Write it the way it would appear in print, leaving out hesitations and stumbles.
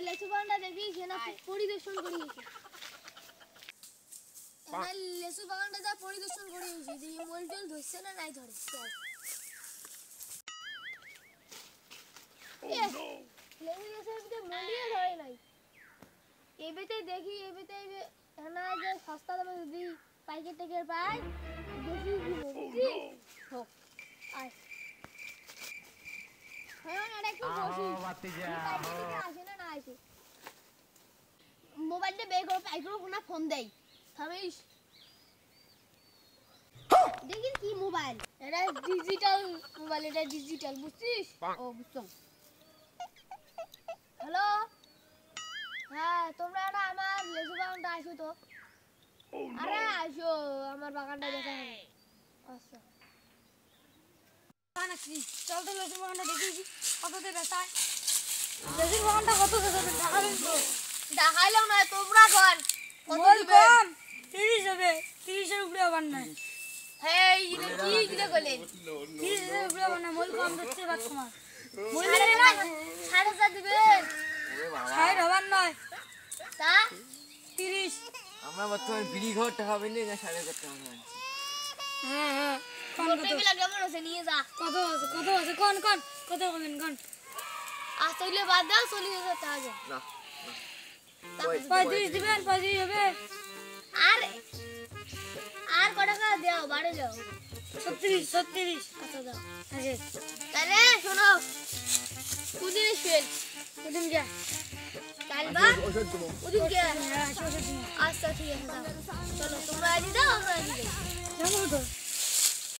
লেচু বাগানটা দেখি সেনা পরিদর্শন করি এসে আমার লেচু বাগানটা যা পরিদর্শন করি এসে যে মোল টোল ধরছে না নাই ধরে চল লেচু গাছের ভিতরে মলিয়ে ধরে নাই এবেতে দেখি এবেতে না যে সস্তা দামে যদি পাইকারি টেকের পাই দেখি কি বুঝি হোক আয় মোবাইলটা বের করে মাইক্রোফোনে ফোন দেই থামিস দেখি কি মোবাইল এটা ডিজিটাল মোবাইল এটা ডিজিটাল বুঝছিস ও বুঝছো হ্যালো হ্যাঁ তোমরা না আমার লেচু বাগানটা আসো তো আরে আসো আমার বাগানটা দেখা হবে আচ্ছা চল তো লেচু বাগানটা দেখি কততে বেচায় লেচু বাগানটা কত দেখাবেন তো দেখাইলাম না তোমরা কোন কত দিবেন 30 হবে 30 এর উপরে আবার না হেই এটা কি কিটা কইলেন 30 এর উপরে আবার না মোল কম দিচ্ছে বাদ তোমার মোল না 7.5 দিবেন ওরে বাবা 60 হবার নয় তা 30 আমরা বর্তমানে বিড়ি ঘর টাকা পেলে না 4.5 টাকা আনছি হ্যাঁ হ্যাঁ কোন টেবিল কেমন আছে নিয়ে যা কত আছে কোন কত বলেন কোন আসলে বাদ দাও 40,000 টাকা না 35 দিবেন 35 হবে আর কত টাকা দাও বাড়ে যাও 36 আচ্ছা দাও আচ্ছা তাহলে শোনো কুদিন ফেল কুদিন যা কালবা কুদিন কে আচ্ছা ঠিক আছে চলো তোমরা আইডি দাও আমরা আইডি দাও